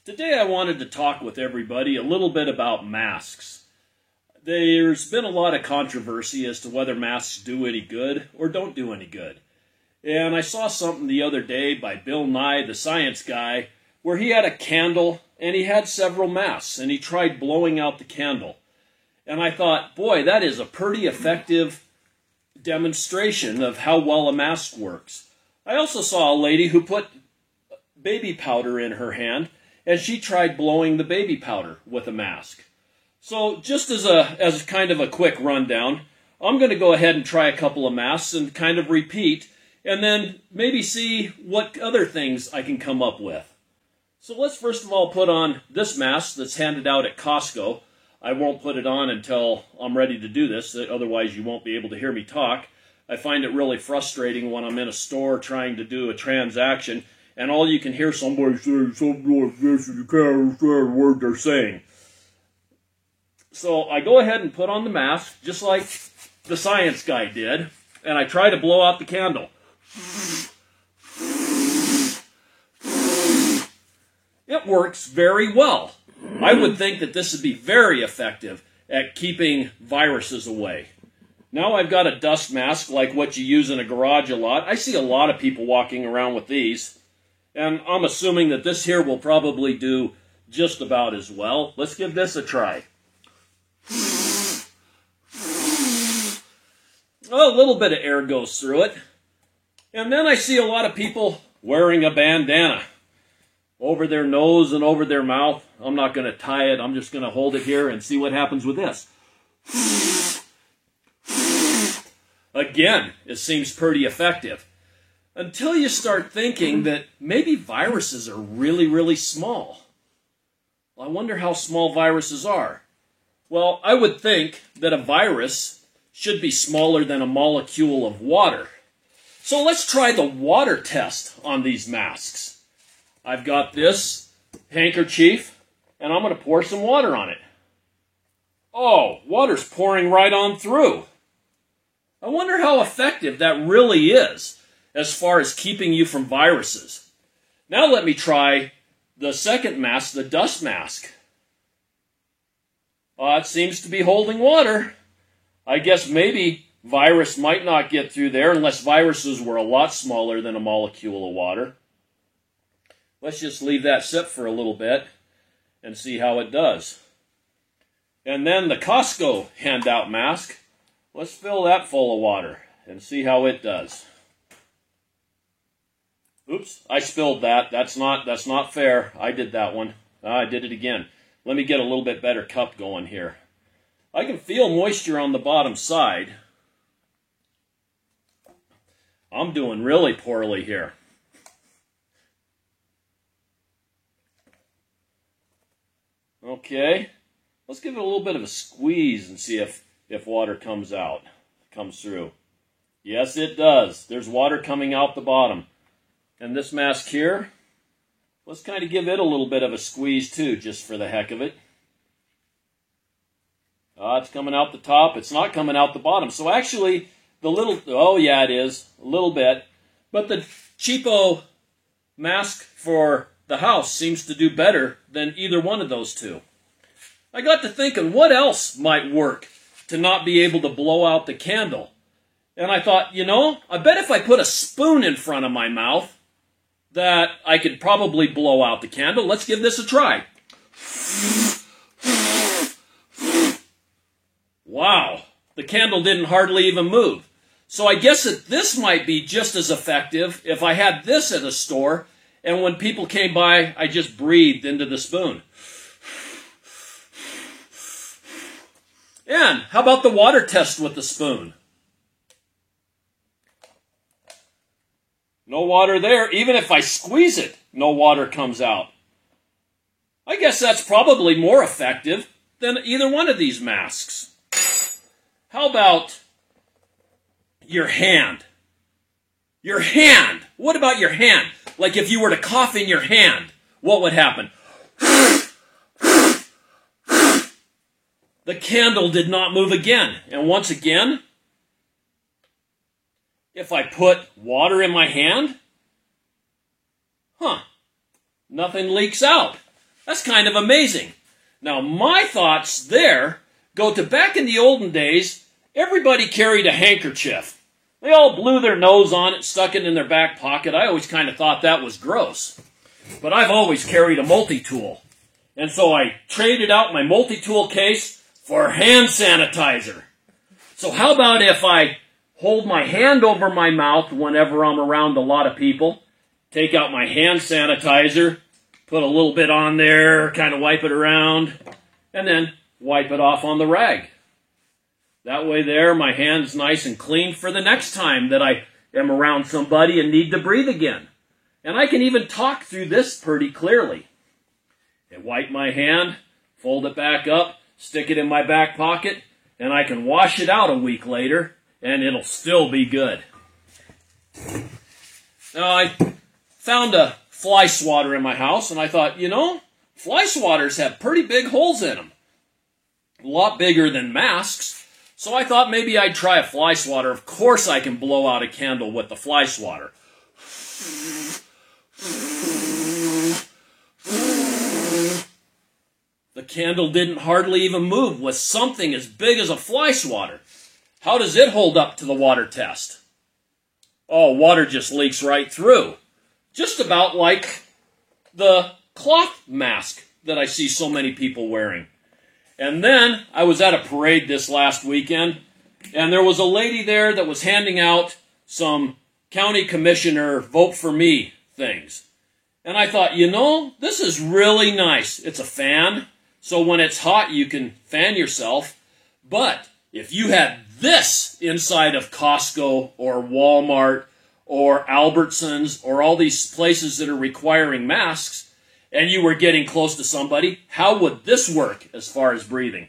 Today I wanted to talk with everybody a little bit about masks. There's been a lot of controversy as to whether masks do any good or don't do any good. And I saw something the other day by Bill Nye, the science guy, where he had a candle and he had several masks and he tried blowing out the candle. And I thought, boy, that is a pretty effective demonstration of how well a mask works. I also saw a lady who put baby powder in her hand and she tried blowing the baby powder with a mask. So just as kind of a quick rundown, I'm going to go ahead and try a couple of masks and kind of repeat, and then maybe see what other things I can come up with. So let's first of all put on this mask that's handed out at Costco. I won't put it on until I'm ready to do this, otherwise you won't be able to hear me talk. I find it really frustrating when I'm in a store trying to do a transaction and all you can hear somebody say something like this and you can't understand a word they're saying. So I go ahead and put on the mask, just like the science guy did, and I try to blow out the candle. It works very well. I would think that this would be very effective at keeping viruses away. Now I've got a dust mask like what you use in a garage a lot. I see a lot of people walking around with these. And I'm assuming that this here will probably do just about as well. Let's give this a try. Oh, a little bit of air goes through it. And then I see a lot of people wearing a bandana over their nose and over their mouth. I'm not going to tie it. I'm just going to hold it here and see what happens with this. Again, it seems pretty effective. Until you start thinking that maybe viruses are really, really small. I wonder how small viruses are. Well, I would think that a virus should be smaller than a molecule of water. So let's try the water test on these masks. I've got this handkerchief, and I'm going to pour some water on it. Oh, water's pouring right on through. I wonder how effective that really is as far as keeping you from viruses. Now let me try the second mask, the dust mask. It seems to be holding water. I guess maybe virus might not get through there unless viruses were a lot smaller than a molecule of water. Let's just leave that sit for a little bit and see how it does. And then the Costco handout mask. Let's fill that full of water and see how it does. Oops, I spilled that. That's not fair. I did that one. I did it again. Let me get a little bit better cup going here. I can feel moisture on the bottom side. I'm doing really poorly here. Okay, let's give it a little bit of a squeeze and see if water comes through. Yes, it does. There's water coming out the bottom. And this mask here, let's kind of give it a little bit of a squeeze too, just for the heck of it. It's coming out the top. It's not coming out the bottom. So actually, oh yeah, it is, a little bit. But the cheapo mask for the house seems to do better than either one of those two. I got to thinking, what else might work to not be able to blow out the candle? And I thought, I bet if I put a spoon in front of my mouth, that I could probably blow out the candle. Let's give this a try. Wow, the candle didn't hardly even move. So I guess that this might be just as effective if I had this at a store, and when people came by, I just breathed into the spoon. And how about the water test with the spoon? No water there. Even if I squeeze it, no water comes out. I guess that's probably more effective than either one of these masks. How about your hand? Your hand. What about your hand? Like if you were to cough in your hand, what would happen? The candle did not move again. And once again, if I put water in my hand, nothing leaks out. That's kind of amazing. Now, my thoughts there go to back in the olden days, everybody carried a handkerchief. They all blew their nose on it, stuck it in their back pocket. I always kind of thought that was gross. But I've always carried a multi-tool. And so I traded out my multi-tool case for hand sanitizer. So how about if I hold my hand over my mouth whenever I'm around a lot of people, take out my hand sanitizer, put a little bit on there, kind of wipe it around, and then wipe it off on the rag. That way there, my hand's nice and clean for the next time that I am around somebody and need to breathe again. And I can even talk through this pretty clearly. I wipe my hand, fold it back up, stick it in my back pocket, and I can wash it out a week later, and it'll still be good. Now, I found a fly swatter in my house, and I thought, you know, fly swatters have pretty big holes in them. A lot bigger than masks. So I thought maybe I'd try a fly swatter. Of course I can blow out a candle with the fly swatter. The candle didn't hardly even move with something as big as a fly swatter. How does it hold up to the water test? Oh, water just leaks right through. Just about like the cloth mask that I see so many people wearing. And then I was at a parade this last weekend, and there was a lady there that was handing out some county commissioner vote for me things. And I thought, you know, this is really nice. It's a fan, so when it's hot you can fan yourself. But if you had this inside of Costco or Walmart or Albertsons or all these places that are requiring masks, and you were getting close to somebody, how would this work as far as breathing?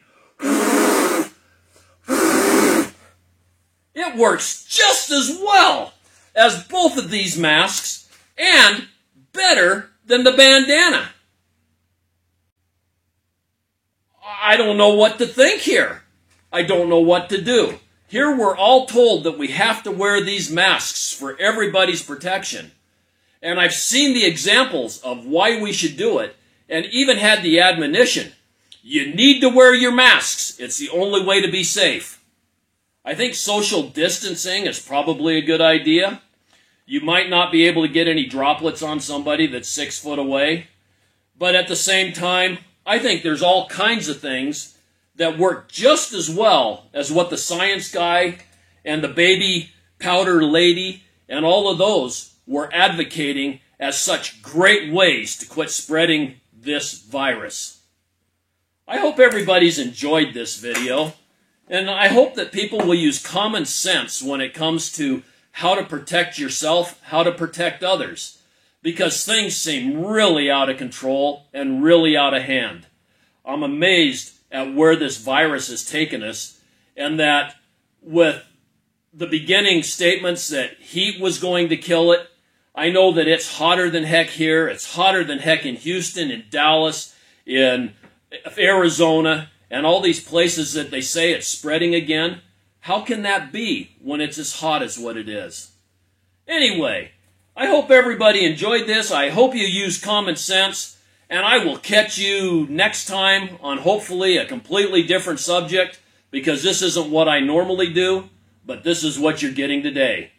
It works just as well as both of these masks and better than the bandana. I don't know what to think here. I don't know what to do. Here we're all told that we have to wear these masks for everybody's protection. And I've seen the examples of why we should do it, and even had the admonition, you need to wear your masks. It's the only way to be safe. I think social distancing is probably a good idea. You might not be able to get any droplets on somebody that's 6 foot away. But at the same time, I think there's all kinds of things that work just as well as what the science guy and the baby powder lady and all of those were advocating as such great ways to quit spreading this virus. I hope everybody's enjoyed this video, and I hope that people will use common sense when it comes to how to protect yourself, how to protect others, because things seem really out of control and really out of hand. I'm amazed at where this virus has taken us, and that with the beginning statements that heat was going to kill it, I know that it's hotter than heck here. It's hotter than heck in Houston, in Dallas, in Arizona, and all these places that they say it's spreading again. How can that be when it's as hot as what it is? Anyway, I hope everybody enjoyed this. I hope you use common sense, and I will catch you next time on hopefully a completely different subject, because this isn't what I normally do, but this is what you're getting today.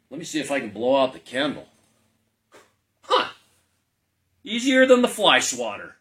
Let me see if I can blow out the candle. Huh. Easier than the fly swatter.